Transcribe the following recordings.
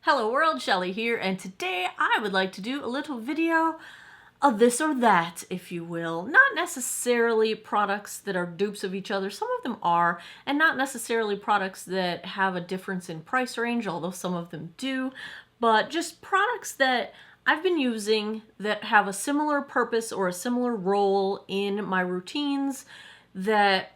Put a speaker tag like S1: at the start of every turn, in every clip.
S1: Hello world, Shelly here, and today I would like to do a little video of this or that, if you will. Not necessarily products that are dupes of each other, some of them are, and not necessarily products that have a difference in price range, although some of them do, but just products that I've been using that have a similar purpose or a similar role in my routines that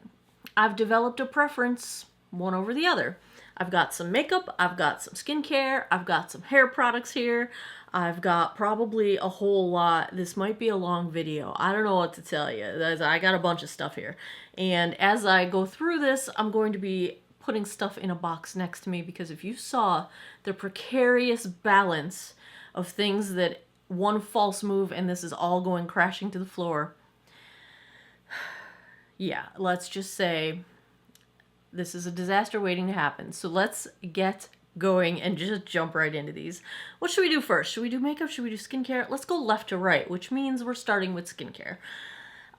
S1: I've developed a preference one over the other. I've got some makeup, I've got some skincare, I've got some hair products here, I've got probably a whole lot. This might be a long video. I don't know what to tell you. I got a bunch of stuff here. And as I go through this, I'm going to be putting stuff in a box next to me because if you saw the precarious balance of things that one false move and this is all going crashing to the floor, yeah, let's just say this is a disaster waiting to happen. So let's get going and just jump right into these. What should we do first? Should we do makeup? Should we do skincare? Let's go left to right, which means we're starting with skincare.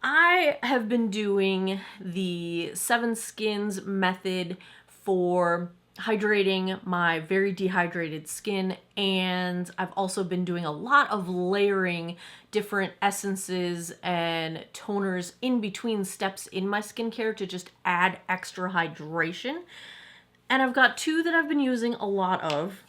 S1: I have been doing the 7 skins method for hydrating my very dehydrated skin, and I've also been doing a lot of layering different essences and toners in between steps in my skincare to just add extra hydration. And I've got 2 that I've been using a lot of.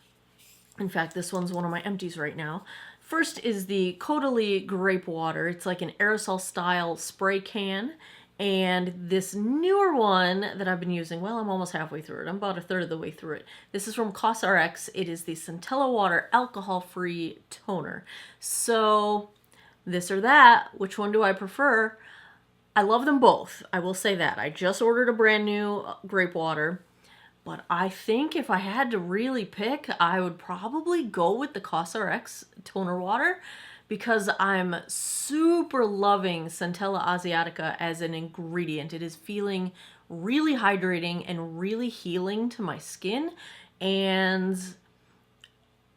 S1: In fact, this one's one of my empties right now. First is the Cuticle grape water. It's like an aerosol style spray can. And this newer one that I've been using, well, I'm almost halfway through it. I'm about a third of the way through it. This is from CosRx. It is the Centella Water alcohol-free toner. So this or that, which one do I prefer? I love them both. I will say that. I just ordered a brand new grape water. But I think if I had to really pick, I would probably go with the CosRx toner water because I'm super loving Centella Asiatica as an ingredient. It is feeling really hydrating and really healing to my skin, and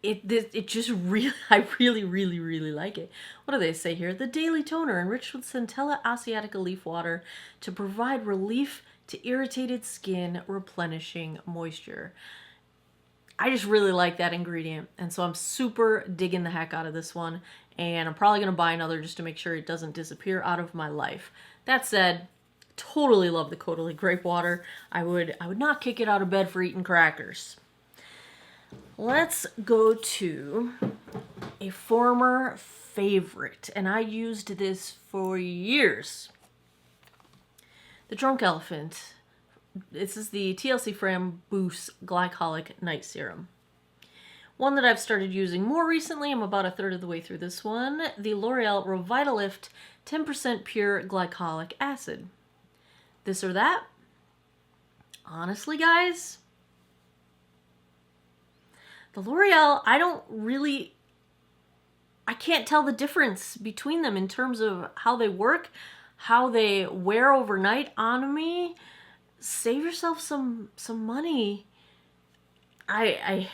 S1: it just really, I really like it. What do they say here? The daily toner enriched with Centella Asiatica leaf water to provide relief to irritated skin, replenishing moisture. I just really like that ingredient, and so I'm super digging the heck out of this one, and I'm probably going to buy another just to make sure it doesn't disappear out of my life. That said, totally love the Cuticle grape water. I would not kick it out of bed for eating crackers. Let's go to a former favorite, and I used this for years. The Drunk Elephant. This is the TLC Fram Boost Glycolic Night Serum. One that I've started using more recently, I'm about a third of the way through this one, the L'Oreal Revitalift 10% Pure Glycolic Acid. This or that? Honestly, guys, the L'Oreal, I can't tell the difference between them in terms of how they work, how they wear overnight on me. Save yourself some money. I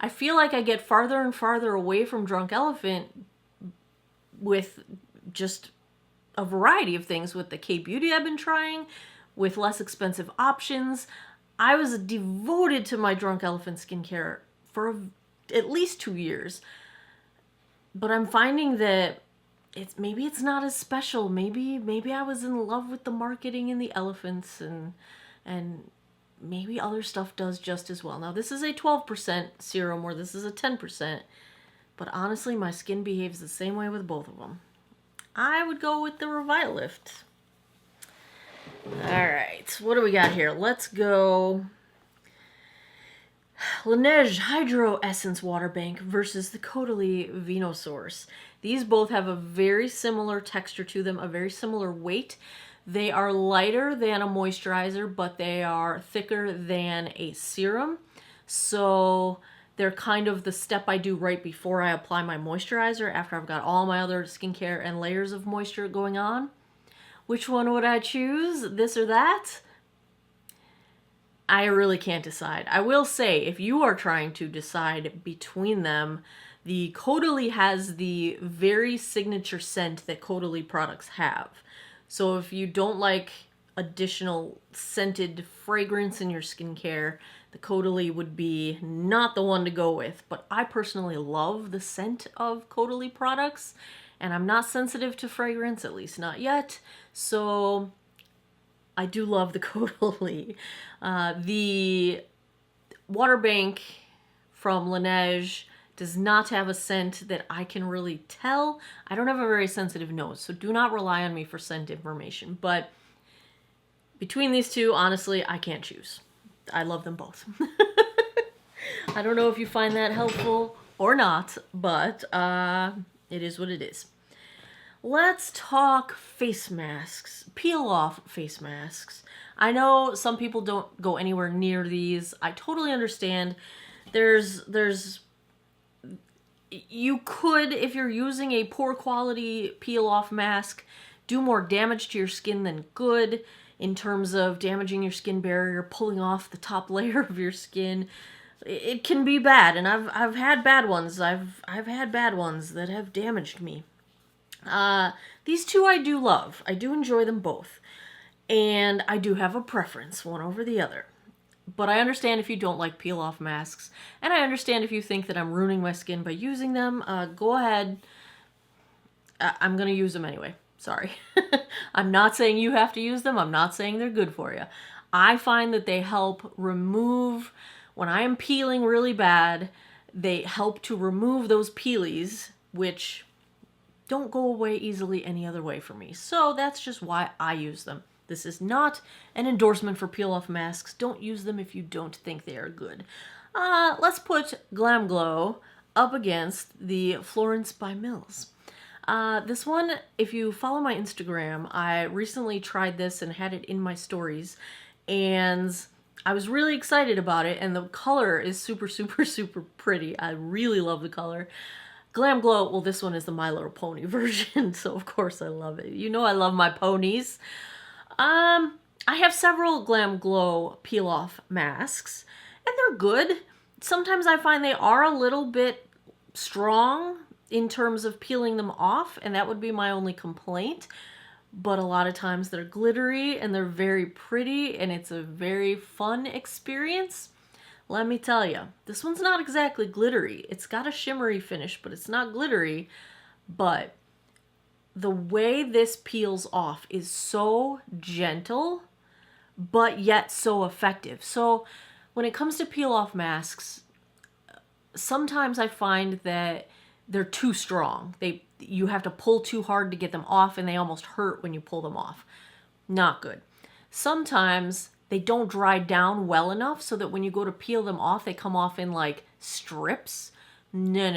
S1: feel like I get farther and farther away from Drunk Elephant with just a variety of things. With the K-Beauty I've been trying, with less expensive options. I was devoted to my Drunk Elephant skincare for at least 2 years. But I'm finding that maybe it's not as special. Maybe I was in love with the marketing and the elephants, and maybe other stuff does just as well. Now this is a 12% serum where this is a 10%, but honestly my skin behaves the same way with both of them. I would go with the Revitalift. Alright, what do we got here? Let's go Lineage Hydro Essence Water Bank versus the Caudalie Venosource. These both have a very similar texture to them, a very similar weight. They are lighter than a moisturizer, but they are thicker than a serum. So they're kind of the step I do right before I apply my moisturizer after I've got all my other skincare and layers of moisture going on. Which one would I choose? This or that? I really can't decide. I will say, if you are trying to decide between them, the Caudalie has the very signature scent that Caudalie products have. So if you don't like additional scented fragrance in your skincare, the Caudalie would be not the one to go with. But I personally love the scent of Caudalie products, and I'm not sensitive to fragrance, at least not yet. So I do love the Caudalie. The Water Bank from Lineage does not have a scent that I can really tell. I don't have a very sensitive nose, so do not rely on me for scent information. But between these two, honestly, I can't choose. I love them both. I don't know if you find that helpful or not, but it is what it is. Let's talk face masks, peel-off face masks. I know some people don't go anywhere near these. I totally understand. You could, if you're using a poor quality peel-off mask, do more damage to your skin than good in terms of damaging your skin barrier, pulling off the top layer of your skin. It can be bad, and I've had bad ones. I've had bad ones that have damaged me. These two I do love. I do enjoy them both. And I do have a preference, one over the other. But I understand if you don't like peel-off masks, and I understand if you think that I'm ruining my skin by using them. Go ahead. I'm going to use them anyway. Sorry. I'm not saying you have to use them. I'm not saying they're good for you. I find that they help remove, when I am peeling really bad, they help to remove those peelies, which don't go away easily any other way for me. So that's just why I use them. This is not an endorsement for peel-off masks. Don't use them if you don't think they are good. Let's put Glam Glow up against the Florence by Mills. This one, if you follow my Instagram, I recently tried this and had it in my stories, and I was really excited about it, and the color is super, super, super pretty. I really love the color. Glam Glow, well, this one is the My Little Pony version, so of course I love it. You know I love my ponies. I have several Glam Glow peel-off masks, and they're good. Sometimes I find they are a little bit strong in terms of peeling them off, and that would be my only complaint. But a lot of times they're glittery, and they're very pretty, and it's a very fun experience. Let me tell you, this one's not exactly glittery. It's got a shimmery finish, but it's not glittery. But the way this peels off is so gentle, but yet so effective. So when it comes to peel-off masks, sometimes I find that they're too strong. You have to pull too hard to get them off, and they almost hurt when you pull them off. Not good. Sometimes they don't dry down well enough so that when you go to peel them off, they come off in like strips. No.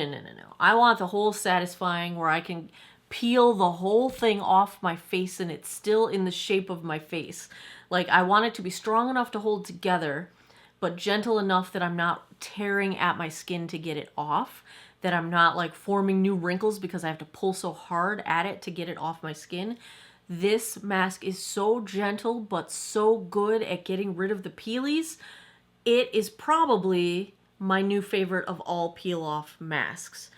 S1: I want the whole satisfying where I can peel the whole thing off my face and it's still in the shape of my face. Like, I want it to be strong enough to hold together, but gentle enough that I'm not tearing at my skin to get it off, that I'm not like forming new wrinkles because I have to pull so hard at it to get it off my skin. This mask is so gentle, but so good at getting rid of the peelies. It is probably my new favorite of all peel-off masks.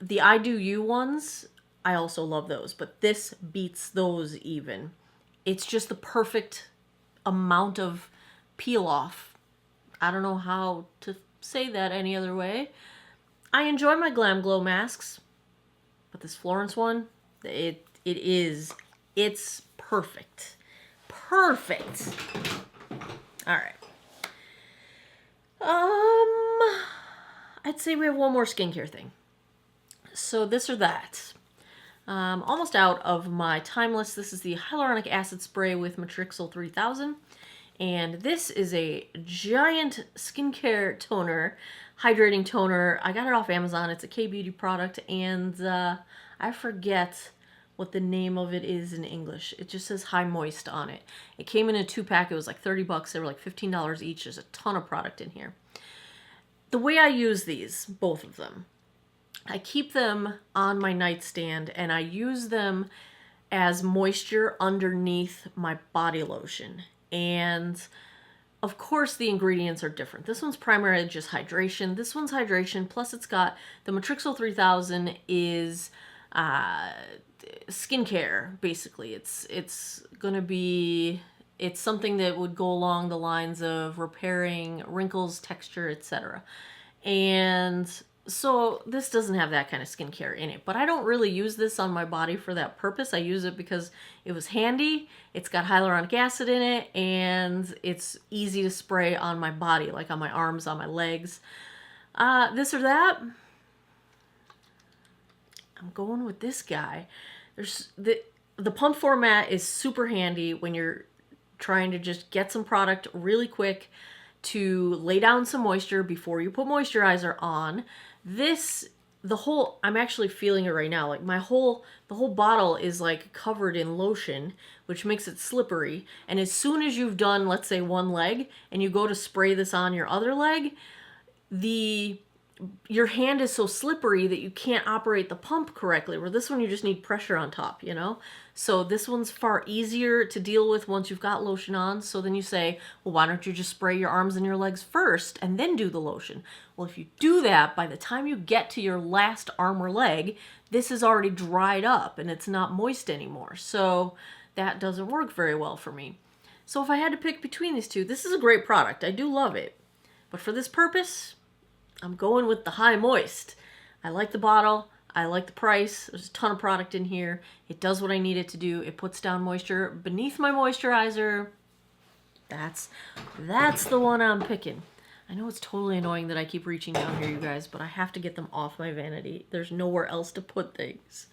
S1: The I Do You ones, I also love those, but this beats those even. It's just the perfect amount of peel-off. I don't know how to say that any other way. I enjoy my Glam Glow masks, but this Florence one, it's perfect. Perfect. All right. I'd say we have one more skincare thing. So this or that. Almost out of my Timeless. This is the Hyaluronic Acid Spray with Matrixyl 3000. And this is a giant skincare toner, hydrating toner. I got it off Amazon. It's a K-Beauty product, and I forget what the name of it is in English. It just says High Moist on it. It came in a 2-pack. It was like $30. They were like $15 each. There's a ton of product in here. The way I use these, both of them, I keep them on my nightstand, and I use them as moisture underneath my body lotion. And of course the ingredients are different. This one's primarily just hydration. This one's hydration, plus it's got the Matrixyl 3000 is skincare, basically. It's gonna be, it's something that would go along the lines of repairing wrinkles, texture, etc. And so this doesn't have that kind of skincare in it, but I don't really use this on my body for that purpose. I use it because it was handy, it's got hyaluronic acid in it, and it's easy to spray on my body, like on my arms, on my legs. This or that, I'm going with this guy. There's the pump format is super handy when you're trying to just get some product really quick to lay down some moisture before you put moisturizer on. I'm actually feeling it right now. Like the whole bottle is like covered in lotion, which makes it slippery. And as soon as you've done, let's say, one leg and you go to spray this on your other leg, your hand is so slippery that you can't operate the pump correctly, where this one you just need pressure on top, you know? So this one's far easier to deal with once you've got lotion on. So then you say, well, why don't you just spray your arms and your legs first and then do the lotion? Well, if you do that, by the time you get to your last arm or leg, this is already dried up and it's not moist anymore. So that doesn't work very well for me. So if I had to pick between these two, this is a great product. I do love it. But for this purpose, I'm going with the High Moist. I like the bottle. I like the price. There's a ton of product in here. It does what I need it to do. It puts down moisture beneath my moisturizer. That's the one I'm picking. I know it's totally annoying that I keep reaching down here, you guys, but I have to get them off my vanity. There's nowhere else to put things.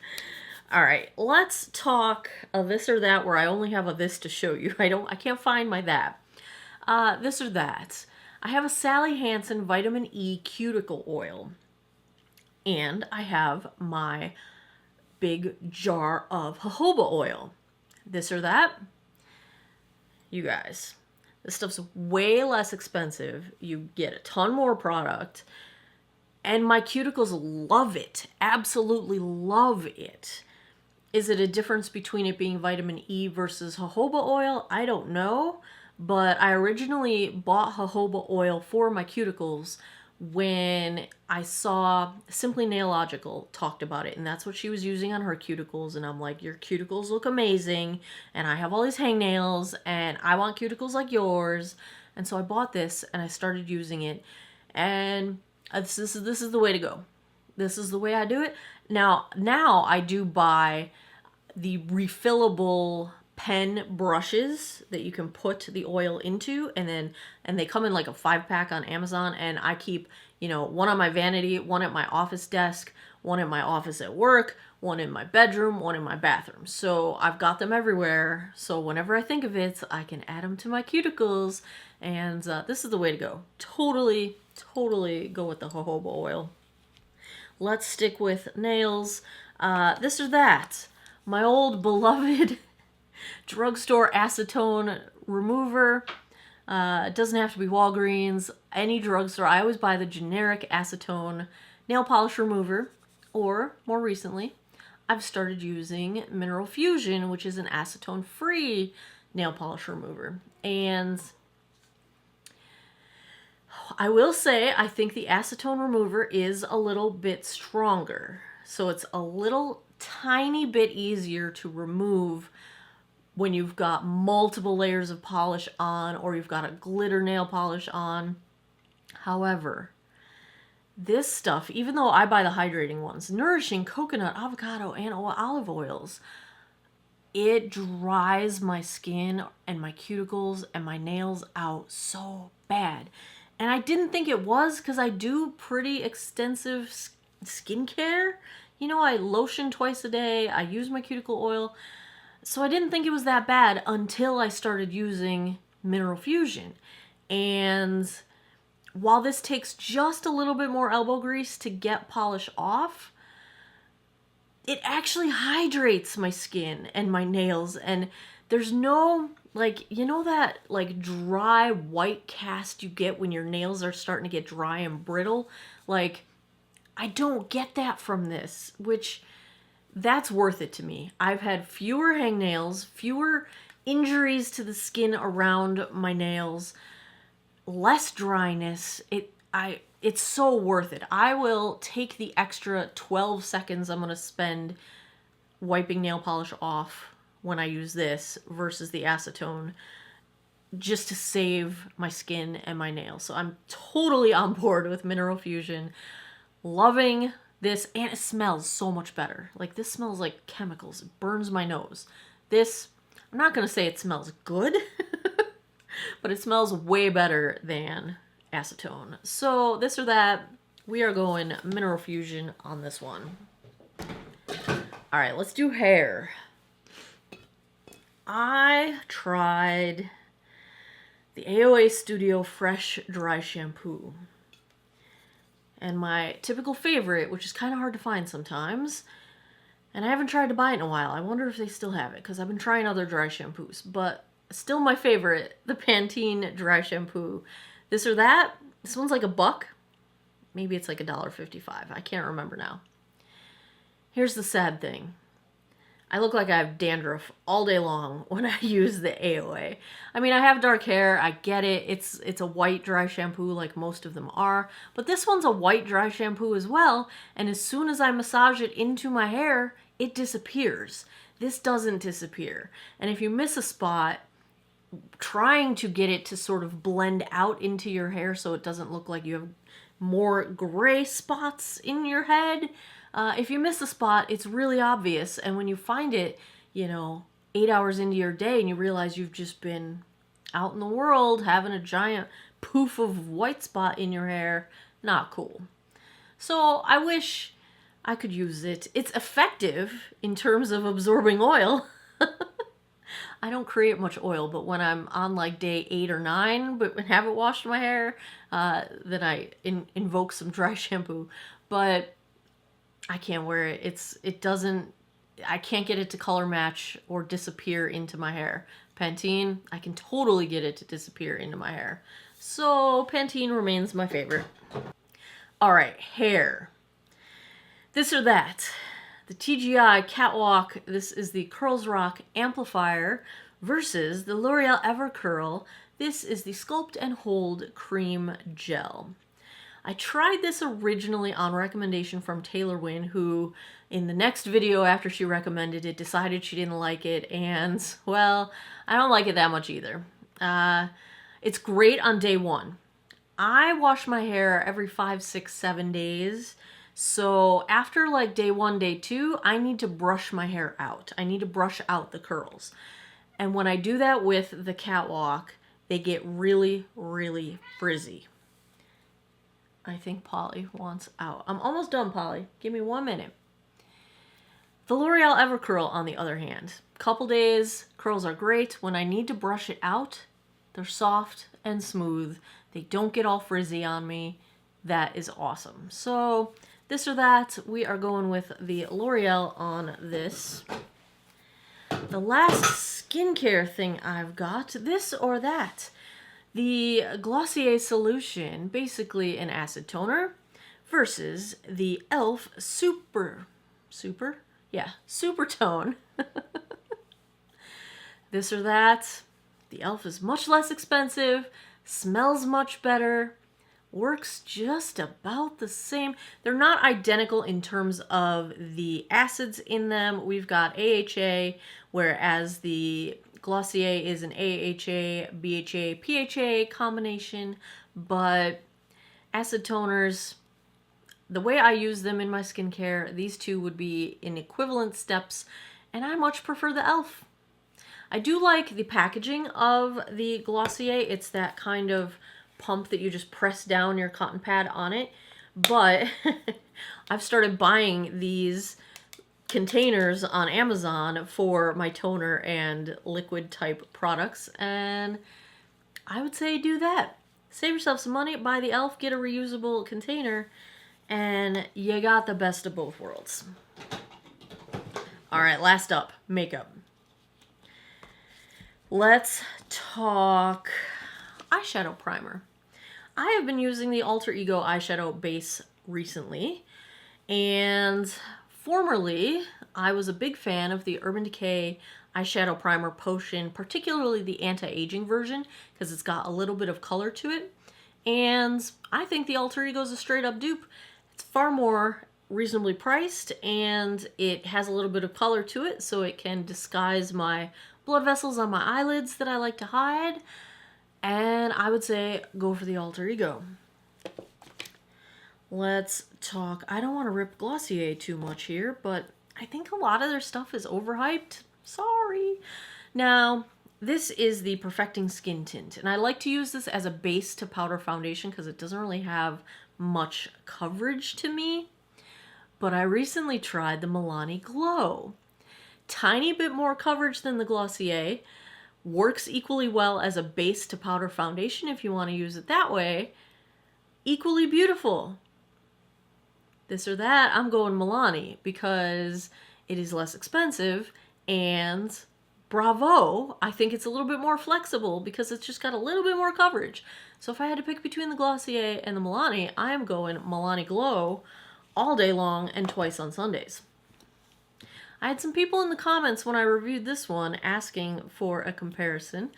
S1: All right, let's talk a this or that where I only have a this to show you. I can't find my that. This or that. I have a Sally Hansen Vitamin E Cuticle Oil. And I have my big jar of jojoba oil. This or that. You guys, this stuff's way less expensive. You get a ton more product. And my cuticles love it. Absolutely love it. Is it a difference between it being vitamin E versus jojoba oil? I don't know. But I originally bought jojoba oil for my cuticles when I saw Simply Nailogical talked about it, and that's what she was using on her cuticles, and I'm like, your cuticles look amazing, and I have all these hangnails, and I want cuticles like yours, and so I bought this, and I started using it, and this is the way to go. This is the way I do it. Now I do buy the refillable pen brushes that you can put the oil into, and they come in like a 5-pack on Amazon, and I keep, one on my vanity, one at my office desk, one in my office at work, one in my bedroom, one in my bathroom. So I've got them everywhere, so whenever I think of it, I can add them to my cuticles, and this is the way to go. Totally go with the jojoba oil. Let's stick with nails. This or that. My old beloved drugstore acetone remover. It doesn't have to be Walgreens, any drugstore. I always buy the generic acetone nail polish remover, or more recently, I've started using Mineral Fusion, which is an acetone-free nail polish remover. And I will say, I think the acetone remover is a little bit stronger. So it's a little tiny bit easier to remove when you've got multiple layers of polish on, or you've got a glitter nail polish on. However, this stuff, even though I buy the hydrating ones, nourishing coconut, avocado, and olive oils, it dries my skin and my cuticles and my nails out so bad. And I didn't think it was, because I do pretty extensive skincare. I lotion twice a day. I use my cuticle oil. So I didn't think it was that bad until I started using Mineral Fusion. And while this takes just a little bit more elbow grease to get polish off, it actually hydrates my skin and my nails. And there's no, that dry white cast you get when your nails are starting to get dry and brittle? I don't get that from this, which that's worth it to me. I've had fewer hangnails, fewer injuries to the skin around my nails, less dryness. It it's so worth it. I will take the extra 12 seconds I'm going to spend wiping nail polish off when I use this versus the acetone just to save my skin and my nails. So I'm totally on board with Mineral Fusion. Loving this, and it smells so much better. Like, this smells like chemicals. It burns my nose. This, I'm not going to say it smells good, but it smells way better than acetone. So this or that, we are going Mineral Fusion on this one. All right, let's do hair. I tried the AOA Studio Fresh Dry Shampoo. And my typical favorite, which is kind of hard to find sometimes, and I haven't tried to buy it in a while. I wonder if they still have it, because I've been trying other dry shampoos. But still my favorite, the Pantene Dry Shampoo. This or that, this one's like $1. Maybe it's like $1.55. I can't remember now. Here's the sad thing. I look like I have dandruff all day long when I use the AOA. I mean, I have dark hair. I get it. It's a white dry shampoo like most of them are. But this one's a white dry shampoo as well. And as soon as I massage it into my hair, it disappears. This doesn't disappear. And if you miss a spot, trying to get it to sort of blend out into your hair so it doesn't look like you have more gray spots in your head, if you miss a spot, it's really obvious. And when you find it, 8 hours into your day and you realize you've just been out in the world having a giant poof of white spot in your hair, not cool. So I wish I could use it. It's effective in terms of absorbing oil. I don't create much oil, but when I'm on like day 8 or 9, but haven't washed my hair, then I invoke some dry shampoo. But I can't wear it. I can't get it to color match or disappear into my hair. Pantene, I can totally get it to disappear into my hair. So Pantene remains my favorite. All right, hair. This or that. The TGI Catwalk, this is the Curls Rock Amplifier versus the L'Oreal Evercurl. This is the Sculpt and Hold Cream Gel. I tried this originally on recommendation from Taylor Wynn, who in the next video after she recommended it decided she didn't like it, and well, I don't like it that much either. It's great on day 1. I wash my hair every 5, 6, 7 days. So after like day 1, day 2, I need to brush my hair out. I need to brush out the curls. And when I do that with the Catwalk, they get really, really frizzy. I think Polly wants out. I'm almost done, Polly. Give me 1 minute. The L'Oreal Evercurl, on the other hand, couple days, curls are great. When I need to brush it out, they're soft and smooth. They don't get all frizzy on me. That is awesome. So this or that, we are going with the L'Oreal on this. The last skincare thing I've got, this or that. The Glossier Solution, basically an acid toner, versus the e.l.f. Super Tone. This or that. The e.l.f. is much less expensive, smells much better, works just about the same. They're not identical in terms of the acids in them. We've got AHA, whereas the Glossier is an AHA, BHA, PHA combination, but acid toners, the way I use them in my skincare, these two would be in equivalent steps, and I much prefer the e.l.f. I do like the packaging of the Glossier. It's that kind of pump that you just press down your cotton pad on it, but I've started buying these containers on Amazon for my toner and liquid type products, and I would say do that. Save yourself some money, buy the e.l.f., get a reusable container, and you got the best of both worlds. All right, last up, makeup. Let's talk eyeshadow primer. I have been using the Alter Ego eyeshadow base recently, and formerly, I was a big fan of the Urban Decay eyeshadow primer potion, particularly the anti-aging version, because it's got a little bit of color to it. And I think the Alter Ego is a straight up dupe. It's far more reasonably priced, and it has a little bit of color to it, so it can disguise my blood vessels on my eyelids that I like to hide. And I would say go for the Alter Ego. Let's talk. I don't want to rip Glossier too much here, but I think a lot of their stuff is overhyped. Sorry. Now, this is the Perfecting Skin Tint, and I like to use this as a base to powder foundation because it doesn't really have much coverage to me. But I recently tried the Milani Glow. Tiny bit more coverage than the Glossier. Works equally well as a base to powder foundation if you want to use it that way. Equally beautiful. This or that, I'm going Milani because it is less expensive, and bravo, I think it's a little bit more flexible because it's just got a little bit more coverage. So if I had to pick between the Glossier and the Milani, I'm going Milani Glow all day long and twice on Sundays. I had some people in the comments when I reviewed this one asking for a comparison.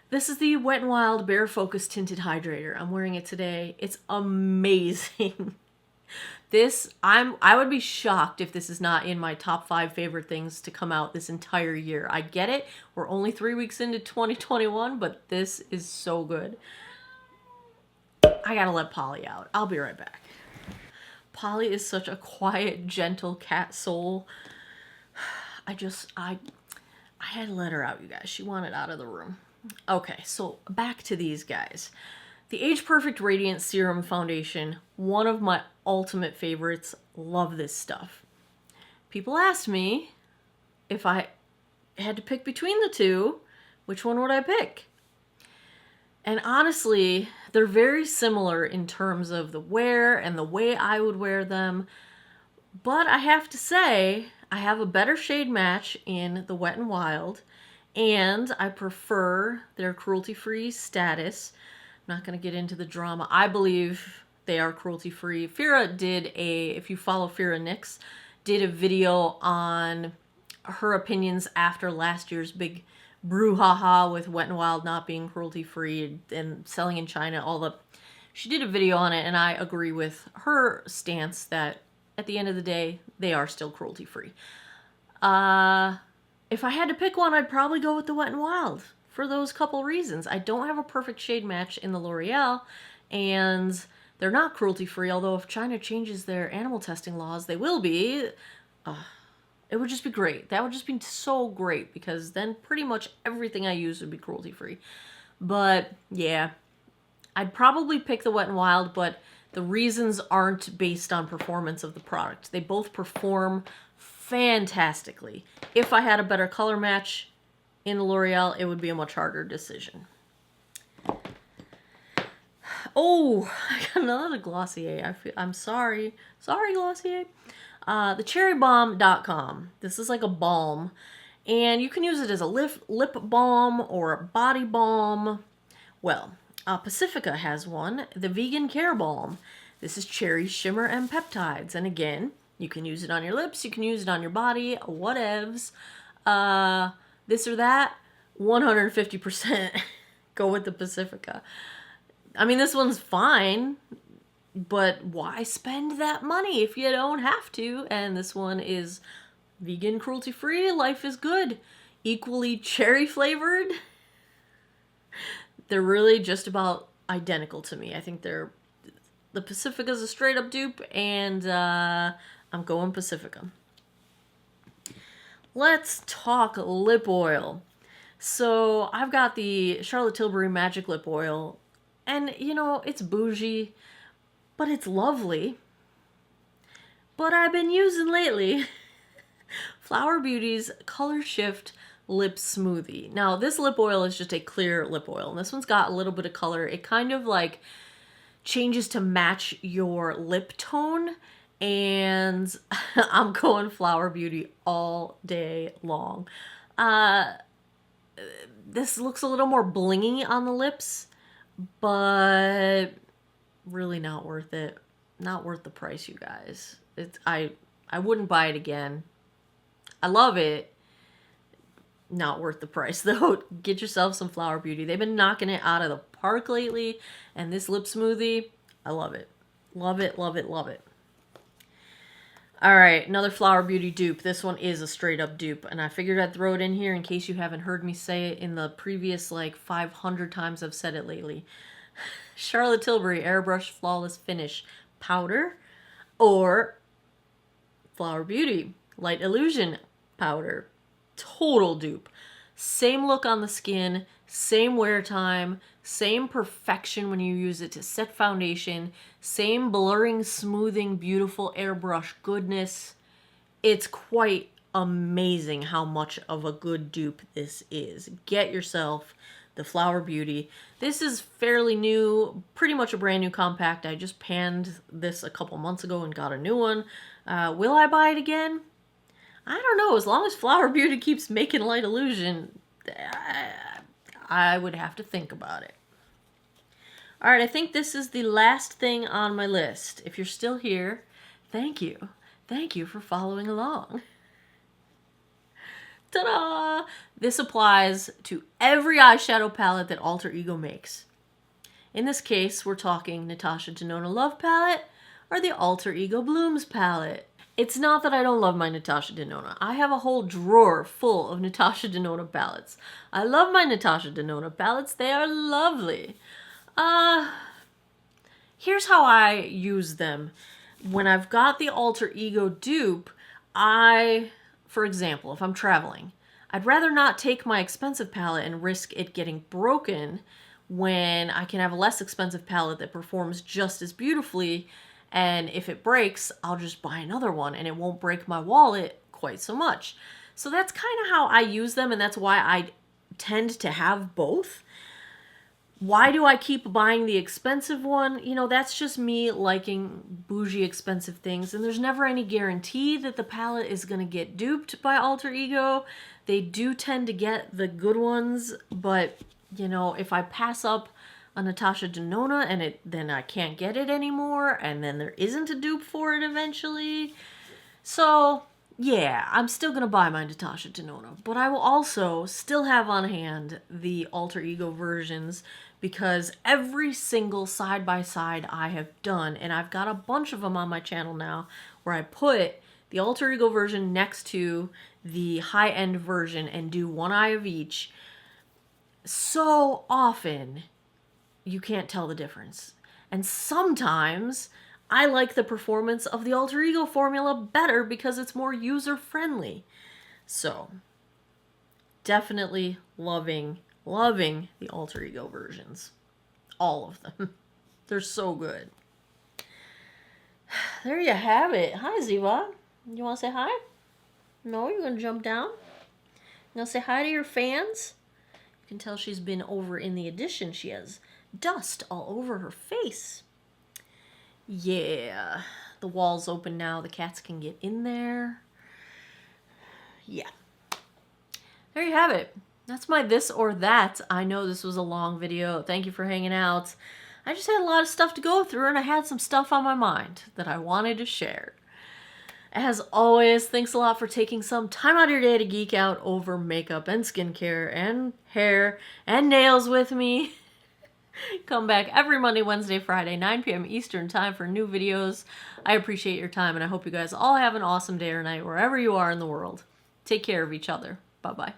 S1: This is the Wet n Wild Bare Focus Tinted Hydrator. I'm wearing it today. It's amazing. I would be shocked if this is not in my top 5 favorite things to come out this entire year. I get it. We're only 3 weeks into 2021, but this is so good. I gotta let Polly out. I'll be right back. Polly is such a quiet, gentle cat soul. I had to let her out, you guys. She wanted out of the room. Okay, so back to these guys. The Age Perfect Radiant Serum Foundation, one of my ultimate favorites. Love this stuff. People asked me if I had to pick between the two, which one would I pick? And honestly, they're very similar in terms of the wear and the way I would wear them. But I have to say, I have a better shade match in the Wet n Wild, and I prefer their cruelty-free status. I'm not going to get into the drama. I believe they are cruelty-free. Fira did if you follow Fira Nix, did a video on her opinions after last year's big brouhaha with Wet n Wild not being cruelty-free and selling in China, she did a video on it, and I agree with her stance that at the end of the day, they are still cruelty-free. If I had to pick one, I'd probably go with the Wet n Wild for those couple reasons. I don't have a perfect shade match in the L'Oreal, and they're not cruelty-free, although if China changes their animal testing laws, they will be. It would just be great. That would just be so great, because then pretty much everything I use would be cruelty-free. But, yeah, I'd probably pick the Wet n Wild, but the reasons aren't based on performance of the product. They both perform fantastically. If I had a better color match in the L'Oreal, it would be a much harder decision. Oh, I got another Glossier. I'm sorry. Sorry, Glossier. The cherrybomb.com. This is like a balm, and you can use it as a lip balm or a body balm. Well, Pacifica has one, the Vegan Care Balm. This is cherry shimmer and peptides, and again, you can use it on your lips, you can use it on your body, whatevs. This or that, 150% go with the Pacifica. I mean, this one's fine, but why spend that money if you don't have to? And this one is vegan, cruelty-free, life is good. Equally cherry flavored. They're really just about identical to me. I think the Pacifica's a straight up dupe, and I'm going Pacifica. Let's talk lip oil. So I've got the Charlotte Tilbury Magic Lip Oil, and you know, it's bougie, but it's lovely. But I've been using lately Flower Beauty's Color Shift Lip Smoothie. Now, this lip oil is just a clear lip oil, and this one's got a little bit of color. It kind of like changes to match your lip tone, and I'm going Flower Beauty all day long. This looks a little more blingy on the lips, but really not worth it. Not worth the price, you guys. I wouldn't buy it again. I love it, Not worth the price, though. Get yourself some Flower Beauty. They've been knocking it out of the park lately, and this lip smoothie, I love it. Love it, love it, love it. All right, another Flower Beauty dupe. This one is a straight up dupe, and I figured I'd throw it in here in case you haven't heard me say it in the previous, like, 500 times I've said it lately. Charlotte Tilbury Airbrush Flawless Finish Powder, or Flower Beauty Light Illusion Powder. Total dupe. Same look on the skin, same wear time, same perfection when you use it to set foundation, same blurring, smoothing, beautiful airbrush goodness. It's quite amazing how much of a good dupe this is. Get yourself the Flower Beauty. This is fairly new, pretty much a brand new compact. I just panned this a couple months ago and got a new one. Will I buy it again? I don't know. As long as Flower Beauty keeps making Light Illusion, I would have to think about it. All right, I think this is the last thing on my list. If you're still here, thank you. Thank you for following along. Ta-da! This applies to every eyeshadow palette that Alter Ego makes. In this case, we're talking Natasha Denona Love Palette or the Alter Ego Blooms palette. It's not that I don't love my Natasha Denona. I have a whole drawer full of Natasha Denona palettes. I love my Natasha Denona palettes. They are lovely. Here's how I use them. When I've got the Alter Ego dupe, for example, if I'm traveling, I'd rather not take my expensive palette and risk it getting broken when I can have a less expensive palette that performs just as beautifully. And if it breaks, I'll just buy another one and it won't break my wallet quite so much. So that's kind of how I use them, and that's why I tend to have both. Why do I keep buying the expensive one? You know, that's just me liking bougie expensive things, and there's never any guarantee that the palette is going to get duped by Alter Ego. They do tend to get the good ones, but, you know, if I pass up a Natasha Denona and then I can't get it anymore, and then there isn't a dupe for it eventually. So yeah, I'm still gonna buy my Natasha Denona, but I will also still have on hand the Alter Ego versions, because every single side by side I have done, and I've got a bunch of them on my channel now, where I put the Alter Ego version next to the high-end version and do one eye of each. So often you can't tell the difference. And sometimes I like the performance of the Alter Ego formula better because it's more user-friendly. So, definitely loving the Alter Ego versions. All of them. They're so good. There you have it. Hi, Ziva. You want to say hi? No, you're going to jump down? You going to say hi to your fans? You can tell she's been over in the addition. She has dust all over her face. Yeah, the wall's open now. The cats can get in there. Yeah. There you have it. That's my this or that. I know this was a long video. Thank you for hanging out. I just had a lot of stuff to go through, and I had some stuff on my mind that I wanted to share. As always, thanks a lot for taking some time out of your day to geek out over makeup and skincare and hair and nails with me. Come back every Monday, Wednesday, Friday, 9 p.m. Eastern time for new videos. I appreciate your time, and I hope you guys all have an awesome day or night wherever you are in the world. Take care of each other. Bye-bye.